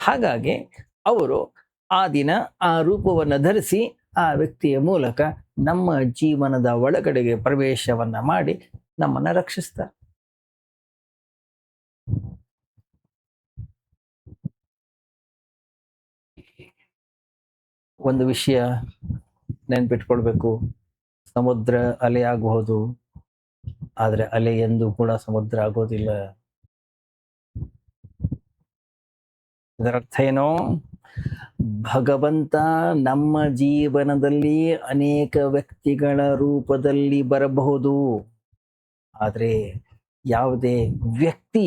ಹಾಗಾಗಿ ಅವರು ಆ ದಿನ ಆ ರೂಪವನ್ನು ಧರಿಸಿ ಆ ವ್ಯಕ್ತಿಯ ಮೂಲಕ ನಮ್ಮ ಜೀವನದ ಒಳಗಡೆಗೆ ಪ್ರವೇಶವನ್ನ ಮಾಡಿ ನಮ್ಮನ್ನ ರಕ್ಷಿಸ್ತಾರೆ. ಒಂದು ವಿಷಯ ನೆನ್ಪಿಟ್ಕೊಳ್ಬೇಕು, ಸಮುದ್ರ ಅಲೆ ಆಗಬಹುದು, ಆದ್ರೆ ಅಲೆ ಎಂದು ಕೂಡ ಸಮುದ್ರ ಆಗೋದಿಲ್ಲ. ಇದರರ್ಥ ಏನೋ, ಭಗವಂತ ನಮ್ಮ ಜೀವನದಲ್ಲಿ ಅನೇಕ ವ್ಯಕ್ತಿಗಳ ರೂಪದಲ್ಲಿ ಬರಬಹುದು, ಆದರೆ ಯಾವುದೇ ವ್ಯಕ್ತಿ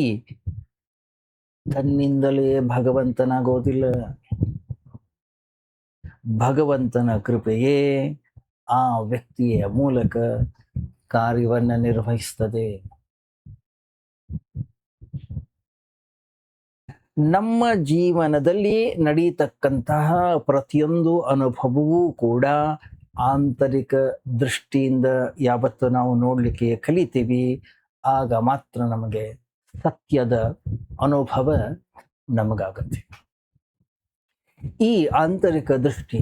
ತನ್ನಿಂದಲೇ ಭಗವಂತನಾಗೋದಿಲ್ಲ. ಭಗವಂತನ ಕೃಪೆಯೇ ಆ ವ್ಯಕ್ತಿಯ ಮೂಲಕ ಕಾರ್ಯವನ್ನ ನಿರ್ವಹಿಸ್ತದೆ. ನಮ್ಮ ಜೀವನದಲ್ಲಿ ನಡೀತಕ್ಕಂತಹ ಪ್ರತಿಯೊಂದು ಅನುಭವವೂ ಕೂಡ ಆಂತರಿಕ ದೃಷ್ಟಿಯಿಂದ ಯಾವತ್ತು ನಾವು ನೋಡ್ಲಿಕ್ಕೆ ಕಲಿತೀವಿ, ಆಗ ಮಾತ್ರ ನಮಗೆ ಸತ್ಯದ ಅನುಭವ ನಮಗಾಗುತ್ತೆ. ಈ ಆಂತರಿಕ ದೃಷ್ಟಿ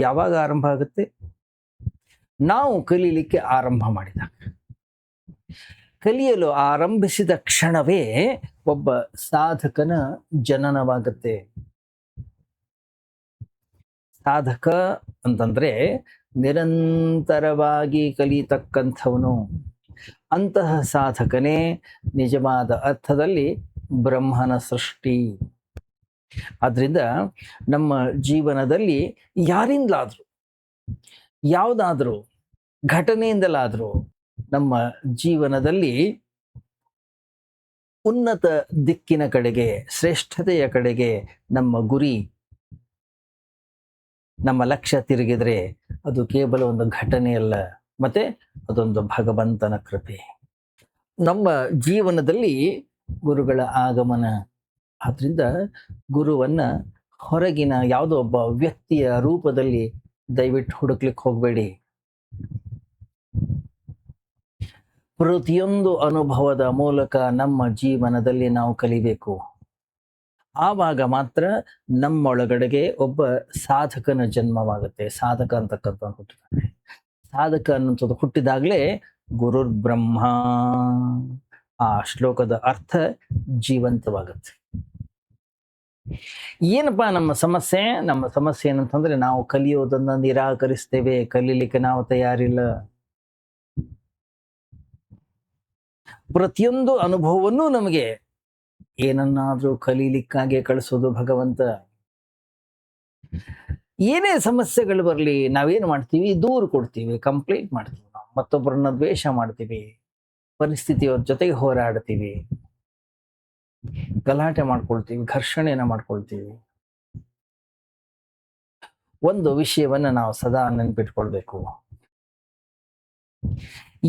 ಯಾವಾಗ ಆರಂಭ ಆಗುತ್ತೆ? ನಾವು ಕಲೀಲಿಕ್ಕೆ ಆರಂಭ ಮಾಡಿದಾಗ. ಕಲಿಯಲು ಆರಂಭಿಸಿದ ಕ್ಷಣವೇ ಒಬ್ಬ ಸಾಧಕನ ಜನನವಾಗುತ್ತೆ. ಸಾಧಕ ಅಂತಂದ್ರೆ ನಿರಂತರವಾಗಿ ಕಲಿತಕ್ಕಂಥವನು. ಅಂತಹ ಸಾಧಕನೇ ನಿಜವಾದ ಅರ್ಥದಲ್ಲಿ ಬ್ರಹ್ಮನ ಸೃಷ್ಟಿ. ಆದ್ರಿಂದ ನಮ್ಮ ಜೀವನದಲ್ಲಿ ಯಾರಿಂದಲಾದ್ರೂ, ಯಾವುದಾದ್ರೂ ಘಟನೆಯಿಂದಲಾದ್ರೂ ನಮ್ಮ ಜೀವನದಲ್ಲಿ ಉನ್ನತ ದಿಕ್ಕಿನ ಕಡೆಗೆ, ಶ್ರೇಷ್ಠತೆಯ ಕಡೆಗೆ ನಮ್ಮ ಗುರಿ, ನಮ್ಮ ಲಕ್ಷ್ಯ ತಿರುಗಿದ್ರೆ ಅದು ಕೇವಲ ಒಂದು ಘಟನೆ ಅಲ್ಲ, ಮತ್ತೆ ಅದೊಂದು ಭಗವಂತನ ಕೃಪೆ. ನಮ್ಮ ಜೀವನದಲ್ಲಿ ಗುರುಗಳ ಆಗಮನ. ಆದ್ರಿಂದ ಗುರುವನ್ನ ಹೊರಗಿನ ಯಾವುದೋ ಒಬ್ಬ ವ್ಯಕ್ತಿಯ ರೂಪದಲ್ಲಿ ದಯವಿಟ್ಟು ಹುಡುಕ್ಲಿಕ್ಕೆ ಹೋಗಬೇಡಿ. ಪ್ರತಿಯೊಂದು ಅನುಭವದ ಮೂಲಕ ನಮ್ಮ ಜೀವನದಲ್ಲಿ ನಾವು ಕಲಿಬೇಕು. ಆವಾಗ ಮಾತ್ರ ನಮ್ಮೊಳಗಡೆಗೆ ಒಬ್ಬ ಸಾಧಕನ ಜನ್ಮವಾಗುತ್ತೆ. ಸಾಧಕ ಅಂತಕ್ಕಂಥ ಹುಟ್ಟಿದಾನೆ. ಸಾಧಕ ಅನ್ನುವಂಥದ್ದು ಹುಟ್ಟಿದಾಗಲೇ ಗುರುರ್ ಬ್ರಹ್ಮ, ಆ ಶ್ಲೋಕದ ಅರ್ಥ ಜೀವಂತವಾಗುತ್ತೆ. ಏನಪ್ಪಾ ನಮ್ಮ ಸಮಸ್ಯೆ? ನಮ್ಮ ಸಮಸ್ಯೆ ಏನಂತಂದ್ರೆ ನಾವು ಕಲಿಯೋದನ್ನ ನಿರಾಕರಿಸ್ತೇವೆ, ಕಲೀಲಿಕ್ಕೆ ನಾವು ತಯಾರಿಲ್ಲ. ಪ್ರತಿಯೊಂದು ಅನುಭವವನ್ನು ನಮಗೆ ಏನನ್ನಾದ್ರೂ ಕಲೀಲಿಕ್ಕಾಗಿ ಕಳಿಸೋದು ಭಗವಂತ. ಏನೇ ಸಮಸ್ಯೆಗಳು ಬರಲಿ, ನಾವೇನು ಮಾಡ್ತೀವಿ? ದೂರು ಕೊಡ್ತೀವಿ, ಕಂಪ್ಲೇಂಟ್ ಮಾಡ್ತೀವಿ, ನಾವು ಮತ್ತೊಬ್ಬರನ್ನ ದ್ವೇಷ ಮಾಡ್ತೀವಿ, ಪರಿಸ್ಥಿತಿಯವ್ರ ಜೊತೆಗೆ ಹೋರಾಡ್ತೀವಿ, ಗಲಾಟೆ ಮಾಡ್ಕೊಳ್ತೀವಿ, ಘರ್ಷಣೆಯನ್ನ ಮಾಡ್ಕೊಳ್ತೀವಿ. ಒಂದು ವಿಷಯವನ್ನ ನಾವು ಸದಾ ನೆನ್ಪಿಟ್ಕೊಳ್ಬೇಕು,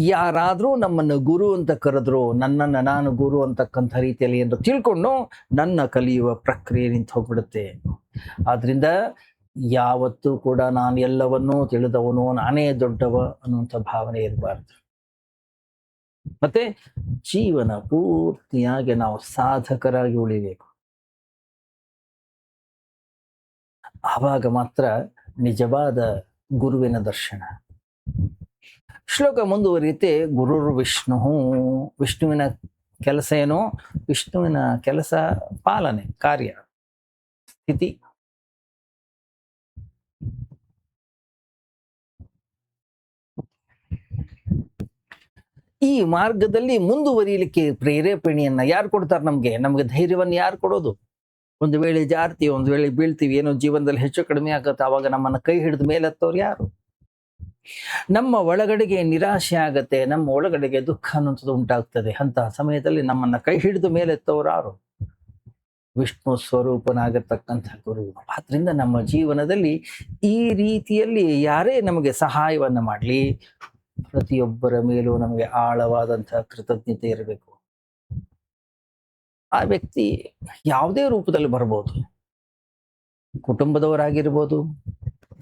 ಯಾರಾದ್ರೂ ನಮ್ಮನ್ನು ಗುರು ಅಂತ ಕರೆದ್ರು, ನನ್ನನ್ನು ನಾನು ಗುರು ಅಂತಕ್ಕಂಥ ರೀತಿಯಲ್ಲಿ ಎಂದು ತಿಳ್ಕೊಂಡು ನನ್ನ ಕಲಿಯುವ ಪ್ರಕ್ರಿಯೆ ನಿಂತು ಹೋಗ್ಬಿಡುತ್ತೆ. ಆದ್ರಿಂದ ಯಾವತ್ತೂ ಕೂಡ ನಾನು ಎಲ್ಲವನ್ನೂ ತಿಳಿದವನು, ನಾನೇ ದೊಡ್ಡವ ಅನ್ನುವಂಥ ಭಾವನೆ ಇರಬಾರ್ದು. ಮತ್ತೆ ಜೀವನ ಪೂರ್ತಿಯಾಗಿ ನಾವು ಸಾಧಕರಾಗಿ ಉಳಿಬೇಕು. ಆವಾಗ ಮಾತ್ರ ನಿಜವಾದ ಗುರುವಿನ ದರ್ಶನ. ಶ್ಲೋಕ ಮುಂದುವರಿಯುತ್ತೆ. ಗುರುರ್ ವಿಷ್ಣು, ವಿಷ್ಣುವಿನ ಕೆಲಸ ಏನು? ವಿಷ್ಣುವಿನ ಕೆಲಸ ಪಾಲನೆ, ಕಾರ್ಯ, ಸ್ಥಿತಿ. ಈ ಮಾರ್ಗದಲ್ಲಿ ಮುಂದುವರಿಯಲಿಕ್ಕೆ ಪ್ರೇರೇಪಣೆಯನ್ನ ಯಾರು ಕೊಡ್ತಾರೆ? ನಮ್ಗೆ ಧೈರ್ಯವನ್ನ ಯಾರು ಕೊಡೋದು? ಒಂದು ವೇಳೆ ಜಾರ್ತೀವಿ, ಒಂದು ವೇಳೆ ಬೀಳ್ತೀವಿ, ಏನೋ ಜೀವನದಲ್ಲಿ ಹೆಚ್ಚು ಕಡಿಮೆ ಆಗತ್ತೆ, ಅವಾಗ ನಮ್ಮನ್ನ ಕೈ ಹಿಡಿದ ಮೇಲೆತ್ತವ್ರು ಯಾರು? ನಮ್ಮ ಒಳಗಡೆಗೆ ನಿರಾಶೆ ಆಗತ್ತೆ, ನಮ್ಮ ಒಳಗಡೆಗೆ ದುಃಖ ಅನ್ನುವಂಥದ್ದು ಉಂಟಾಗ್ತದೆ. ಅಂತಹ ಸಮಯದಲ್ಲಿ ನಮ್ಮನ್ನ ಕೈ ಹಿಡಿದು ಮೇಲೆತ್ತವ್ರು ಯಾರು? ವಿಷ್ಣು ಸ್ವರೂಪನಾಗತಕ್ಕಂಥ ಗುರು. ಆದ್ರಿಂದ ನಮ್ಮ ಜೀವನದಲ್ಲಿ ಈ ರೀತಿಯಲ್ಲಿ ಯಾರೇ ನಮಗೆ ಸಹಾಯವನ್ನ ಮಾಡಲಿ, ಪ್ರತಿಯೊಬ್ಬರ ಮೇಲೂ ನಮಗೆ ಆಳವಾದಂತಹ ಕೃತಜ್ಞತೆ ಇರಬೇಕು. ಆ ವ್ಯಕ್ತಿ ಯಾವುದೇ ರೂಪದಲ್ಲಿ ಬರ್ಬೋದು, ಕುಟುಂಬದವರಾಗಿರ್ಬೋದು,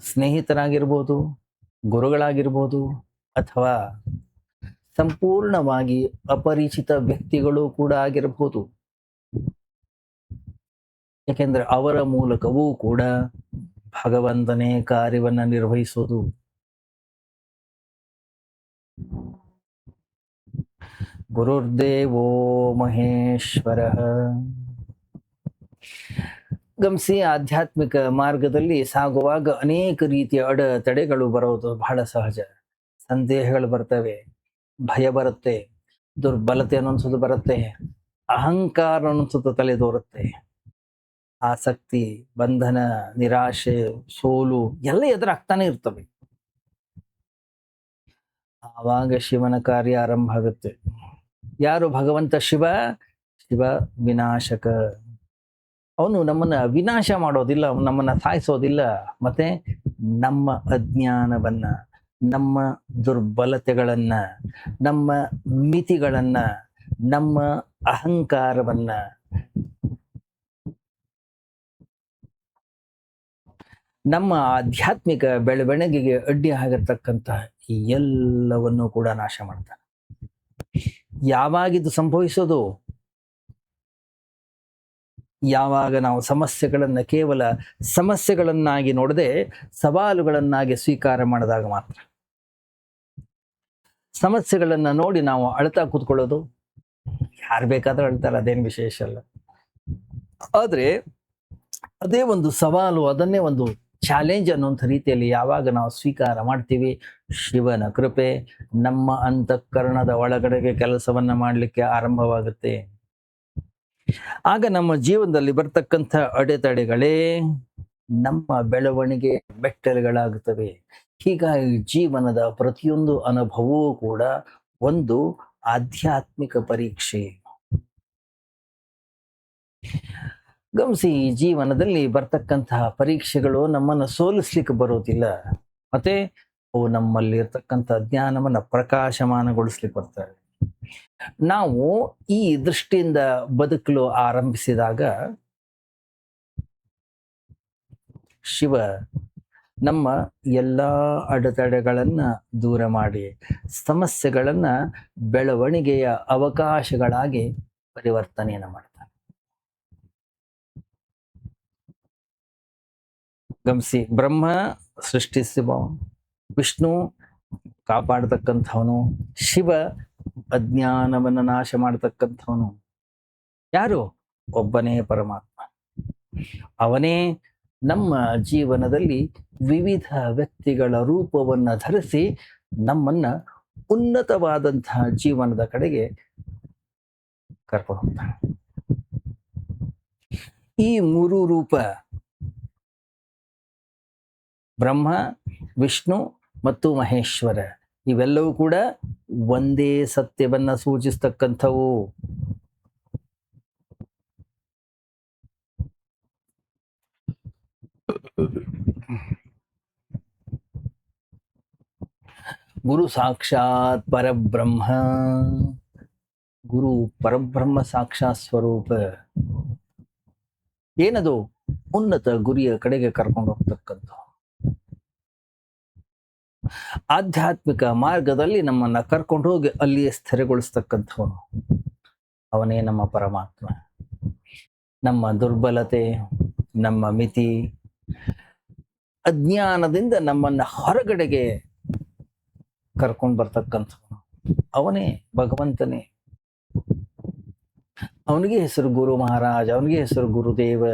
ಸ್ನೇಹಿತರಾಗಿರ್ಬೋದು, ಗುರುಗಳಾಗಿರ್ಬೋದು, ಅಥವಾ ಸಂಪೂರ್ಣವಾಗಿ ಅಪರಿಚಿತ ವ್ಯಕ್ತಿಗಳು ಕೂಡ ಆಗಿರಬಹುದು. ಯಾಕೆಂದ್ರೆ ಅವರ ಮೂಲಕವೂ ಕೂಡ ಭಗವಂತನೇ ಕಾರ್ಯವನ್ನ ನಿರ್ವಹಿಸೋದು. ಗುರುರ್ದೇವೋ ಮಹೇಶ್ವರ. ಗಮನಿಸಿ, ಆಧ್ಯಾತ್ಮಿಕ ಮಾರ್ಗದಲ್ಲಿ ಸಾಗುವಾಗ ಅನೇಕ ರೀತಿಯ ಅಡೆತಡೆಗಳು ಬರೋದು ಬಹಳ ಸಹಜ. ಸಂದೇಹಗಳು ಬರ್ತವೆ, ಭಯ ಬರುತ್ತೆ, ದುರ್ಬಲತೆ ಅನ್ನೊಂದ್ಸದು ಬರುತ್ತೆ, ಅಹಂಕಾರ ಅನ್ನೊಂದ್ಸದು ತಲೆದೋರುತ್ತೆ, ಆಸಕ್ತಿ, ಬಂಧನ, ನಿರಾಶೆ, ಸೋಲು ಎಲ್ಲ ಎದುರಾಗ್ತಾನೆ ಇರ್ತವೆ. ಆವಾಗ ಶಿವನ ಕಾರ್ಯ ಆರಂಭ ಆಗುತ್ತೆ. ಯಾರು ಭಗವಂತ ಶಿವ? ಶಿವ ವಿನಾಶಕ. ಅವನು ನಮ್ಮನ್ನ ವಿನಾಶ ಮಾಡೋದಿಲ್ಲ, ನಮ್ಮನ್ನ ಸಾಯಿಸೋದಿಲ್ಲ. ಮತ್ತೆ ನಮ್ಮ ಅಜ್ಞಾನವನ್ನ, ನಮ್ಮ ದುರ್ಬಲತೆಗಳನ್ನ, ನಮ್ಮ ಮಿತಿಗಳನ್ನ, ನಮ್ಮ ಅಹಂಕಾರವನ್ನ, ನಮ್ಮ ಆಧ್ಯಾತ್ಮಿಕ ಬೆಳವಣಿಗೆಗೆ ಅಡ್ಡಿ ಆಗಿರ್ತಕ್ಕಂಥ ಈ ಎಲ್ಲವನ್ನು ಕೂಡ ನಾಶ ಮಾಡ್ತಾನೆ. ಯಾವಾಗಿದು ಸಂಭವಿಸೋದು? ಯಾವಾಗ ನಾವು ಸಮಸ್ಯೆಗಳನ್ನ ಕೇವಲ ಸಮಸ್ಯೆಗಳನ್ನಾಗಿ ನೋಡದೆ ಸವಾಲುಗಳನ್ನಾಗಿ ಸ್ವೀಕಾರ ಮಾಡಿದಾಗ ಮಾತ್ರ. ಸಮಸ್ಯೆಗಳನ್ನ ನೋಡಿ ನಾವು ಅಳ್ತಾ ಕೂತ್ಕೊಳ್ಳೋದು, ಯಾರು ಬೇಕಾದ್ರೂ ಅಳ್ತಾರೆ, ಅದೇನು ವಿಶೇಷ ಅಲ್ಲ. ಆದ್ರೆ ಅದೇ ಒಂದು ಸವಾಲು, ಅದನ್ನೇ ಒಂದು ಚಾಲೆಂಜ್ ಅನ್ನುವಂಥ ರೀತಿಯಲ್ಲಿ ಯಾವಾಗ ನಾವು ಸ್ವೀಕಾರ ಮಾಡ್ತೀವಿ, ಶಿವನ ಕೃಪೆ ನಮ್ಮ ಅಂತಃಕರಣದ ಒಳಗಡೆಗೆ ಕೆಲಸವನ್ನ ಮಾಡಲಿಕ್ಕೆ ಆರಂಭವಾಗುತ್ತೆ. ಆಗ ನಮ್ಮ ಜೀವನದಲ್ಲಿ ಬರ್ತಕ್ಕಂಥ ಅಡೆತಡೆಗಳೇ ನಮ್ಮ ಬೆಳವಣಿಗೆ ಮೆಟ್ಟಲುಗಳಾಗುತ್ತವೆ. ಹೀಗಾಗಿ ಜೀವನದ ಪ್ರತಿಯೊಂದು ಅನುಭವವೂ ಕೂಡ ಒಂದು ಆಧ್ಯಾತ್ಮಿಕ ಪರೀಕ್ಷೆ. ಗಮನಿಸಿ, ಜೀವನದಲ್ಲಿ ಬರ್ತಕ್ಕಂತಹ ಪರೀಕ್ಷೆಗಳು ನಮ್ಮನ್ನು ಸೋಲಿಸ್ಲಿಕ್ಕೆ ಬರೋದಿಲ್ಲ, ಮತ್ತೆ ಅವು ನಮ್ಮಲ್ಲಿ ಇರ್ತಕ್ಕಂಥ ಜ್ಞಾನವನ್ನ ಪ್ರಕಾಶಮಾನಗೊಳಿಸ್ಲಿಕ್ಕೆ ಬರ್ತಾರೆ. ನಾವು ಈ ದೃಷ್ಟಿಯಿಂದ ಬದುಕಲು ಆರಂಭಿಸಿದಾಗ ಶಿವ ನಮ್ಮ ಎಲ್ಲಾ ಅಡೆತಡೆಗಳನ್ನ ದೂರ ಮಾಡಿ ಸಮಸ್ಯೆಗಳನ್ನ ಬೆಳವಣಿಗೆಯ ಅವಕಾಶಗಳಾಗಿ ಪರಿವರ್ತನೆಯನ್ನು ಮಾಡ್ತಾನೆ. ಗಮನಿಸಿ, ಬ್ರಹ್ಮ ಸೃಷ್ಟಿಸುವ, ವಿಷ್ಣು ಕಾಪಾಡತಕ್ಕಂಥವನು, ಶಿವ ಅಜ್ಞಾನವನ್ನು ನಾಶ ಮಾಡತಕ್ಕಂಥವನು. ಯಾರು? ಒಬ್ಬನೇ ಪರಮಾತ್ಮ. ಅವನೇ ನಮ್ಮ ಜೀವನದಲ್ಲಿ ವಿವಿಧ ವ್ಯಕ್ತಿಗಳ ರೂಪವನ್ನ ಧರಿಸಿ ನಮ್ಮನ್ನ ಉನ್ನತವಾದಂತಹ ಜೀವನದ ಕಡೆಗೆ ಕರ್ಕೊಂಡು ಹೋಗ್ತಾನೆ. ಈ ಮೂರು ರೂಪ, ಬ್ರಹ್ಮ, ವಿಷ್ಣು ಮತ್ತು ಮಹೇಶ್ವರ, ಇವೆಲ್ಲವೂ ಕೂಡ ಒಂದೇ ಸತ್ಯವನ್ನ ಸೂಚಿಸ್ತಕ್ಕಂಥವು. ಗುರು ಸಾಕ್ಷಾತ್ ಪರಬ್ರಹ್ಮ. ಗುರು ಪರಬ್ರಹ್ಮ ಸಾಕ್ಷಾತ್ ಸ್ವರೂಪ. ಏನದು? ಉನ್ನತ ಗುರಿಯ ಕಡೆಗೆ ಕರ್ಕೊಂಡು ಹೋಗ್ತಕ್ಕಂಥ, ಆಧ್ಯಾತ್ಮಿಕ ಮಾರ್ಗದಲ್ಲಿ ನಮ್ಮನ್ನ ಕರ್ಕೊಂಡು ಹೋಗಿ ಅಲ್ಲಿಯೇ ಸ್ಥಿರಗೊಳಿಸ್ತಕ್ಕಂಥವನು. ಅವನೇ ನಮ್ಮ ಪರಮಾತ್ಮ. ನಮ್ಮ ದುರ್ಬಲತೆ, ನಮ್ಮ ಮಿತಿ, ಅಜ್ಞಾನದಿಂದ ನಮ್ಮನ್ನ ಹೊರಗಡೆಗೆ ಕರ್ಕೊಂಡು ಬರ್ತಕ್ಕಂಥವನು ಅವನೇ, ಭಗವಂತನೇ. ಅವನಿಗೆ ಹೆಸರು ಗುರು ಮಹಾರಾಜ, ಅವನಿಗೆ ಹೆಸರು ಗುರುದೇವ.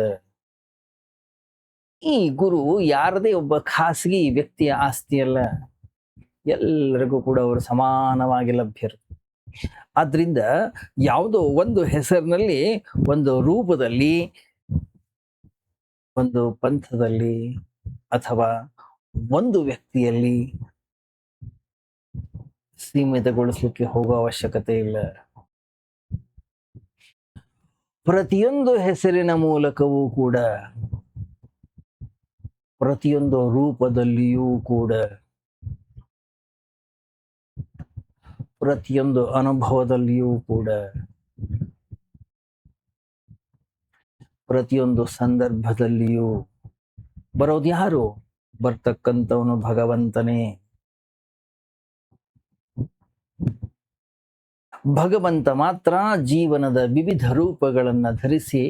ಈ ಗುರು ಯಾರದೇ ಒಬ್ಬ ಖಾಸಗಿ ವ್ಯಕ್ತಿಯ ಆಸ್ತಿ ಅಲ್ಲ, ಎಲ್ಲರಿಗೂ ಕೂಡ ಅವರು ಸಮಾನವಾಗಿ ಲಭ್ಯರು. ಆದ್ರಿಂದ ಯಾವುದೋ ಒಂದು ಹೆಸರಿನಲ್ಲಿ, ಒಂದು ರೂಪದಲ್ಲಿ, ಒಂದು ಪಂಥದಲ್ಲಿ ಅಥವಾ ಒಂದು ವ್ಯಕ್ತಿಯಲ್ಲಿ ಸೀಮಿತಗೊಳಿಸಲಿಕ್ಕೆ ಹೋಗೋ ಅವಶ್ಯಕತೆ ಇಲ್ಲ. ಪ್ರತಿಯೊಂದು ಹೆಸರಿನ ಮೂಲಕವೂ ಕೂಡ, ಪ್ರತಿಯೊಂದು ರೂಪದಲ್ಲಿಯೂ ಕೂಡ, ಪ್ರತಿಯೊಂದು ಅನುಭವದಲ್ಲಿಯೂ ಕೂಡ, ಪ್ರತಿಯೊಂದು ಸಂದರ್ಭದಲ್ಲಿಯೂ ಬರೋದು ಯಾರು? ಬರ್ತಕ್ಕಂಥವನು ಭಗವಂತನೇ. ಭಗವಂತ ಮಾತ್ರ ಜೀವನದ ವಿವಿಧ ರೂಪಗಳನ್ನ ಧರಿಸಿ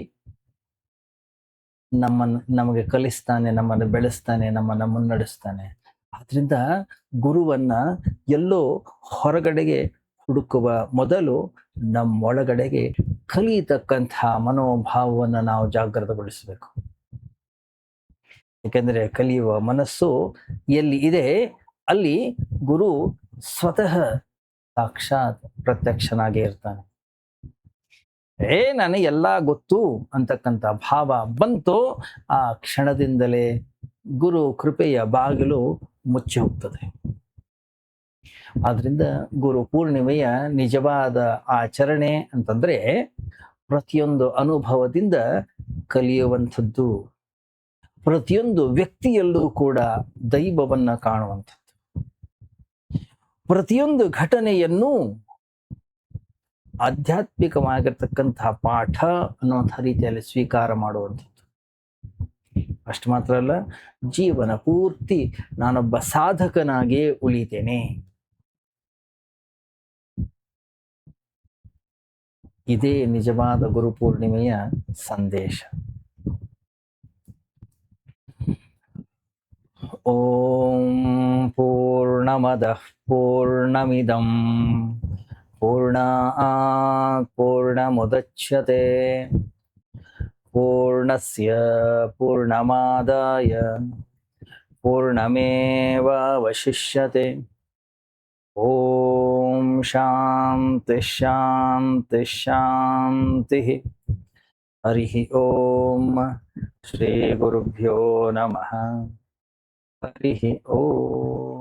ನಮಗೆ ಕಲಿಸ್ತಾನೆ, ನಮ್ಮನ್ನು ಬೆಳೆಸ್ತಾನೆ, ನಮ್ಮನ್ನು ಮುನ್ನಡೆಸ್ತಾನೆ. ಆದ್ರಿಂದ ಗುರುವನ್ನ ಎಲ್ಲೋ ಹೊರಗಡೆಗೆ ಹುಡುಕುವ ಮೊದಲು ನಮ್ಮೊಳಗಡೆಗೆ ಕಲಿಯತಕ್ಕಂತಹ ಮನೋಭಾವವನ್ನು ನಾವು ಜಾಗೃತಗೊಳಿಸಬೇಕು. ಯಾಕೆಂದ್ರೆ ಕಲಿಯುವ ಮನಸ್ಸು ಎಲ್ಲಿ ಇದೆ ಅಲ್ಲಿ ಗುರು ಸ್ವತಃ ಸಾಕ್ಷಾತ್ ಪ್ರತ್ಯಕ್ಷನಾಗೇ ಇರ್ತಾನೆ. ನನಗೆ ಎಲ್ಲ ಗೊತ್ತು ಅಂತಕ್ಕಂಥ ಭಾವ ಬಂತು, ಆ ಕ್ಷಣದಿಂದಲೇ ಗುರು ಕೃಪೆಯ ಬಾಗಿಲು ಮುಚ್ಚಿ ಹೋಗ್ತದೆ. ಆದ್ರಿಂದ ಗುರು ಪೂರ್ಣಿಮೆಯ ನಿಜವಾದ ಆಚರಣೆ ಅಂತಂದ್ರೆ ಪ್ರತಿಯೊಂದು ಅನುಭವದಿಂದ ಕಲಿಯುವಂಥದ್ದು, ಪ್ರತಿಯೊಂದು ವ್ಯಕ್ತಿಯಲ್ಲೂ ಕೂಡ ದೈವವನ್ನ ಕಾಣುವಂಥದ್ದು, ಪ್ರತಿಯೊಂದು ಘಟನೆಯನ್ನು ಆಧ್ಯಾತ್ಮಿಕವಾಗಿರ್ತಕ್ಕಂತಹ ಪಾಠ ಅನ್ನುವಂಥ ರೀತಿಯಲ್ಲಿ ಸ್ವೀಕಾರ ಮಾಡುವಂಥದ್ದು. ಅಷ್ಟು ಮಾತ್ರ ಅಲ್ಲ, ಜೀವನ ಪೂರ್ತಿ ನಾನೊಬ್ಬ ಸಾಧಕನಾಗೇ ಉಳಿತೇನೆ. ಇದೇ ನಿಜವಾದ ಗುರುಪೂರ್ಣಿಮೆಯ ಸಂದೇಶ. ಓಂ ಪೂರ್ಣಮದಃ ಪೂರ್ಣಮಿದಂ ಪೂರ್ಣಾತ್ ಪೂರ್ಣಮುದಚ್ಯತೆ ಪೂರ್ಣಸ್ಯ ಪೂರ್ಣಮಾದಾಯ ಪೂರ್ಣಮೇವಾವಶಿಷ್ಯತೆ. ಓಂ ಶಾಂತಿ ಶಾಂತಿ ಶಾಂತಿ. ಹರಿ ಓಂ. ಶ್ರೀ ಗುರುಭ್ಯೋ ನಮಃ. ಹರಿ ಓಂ.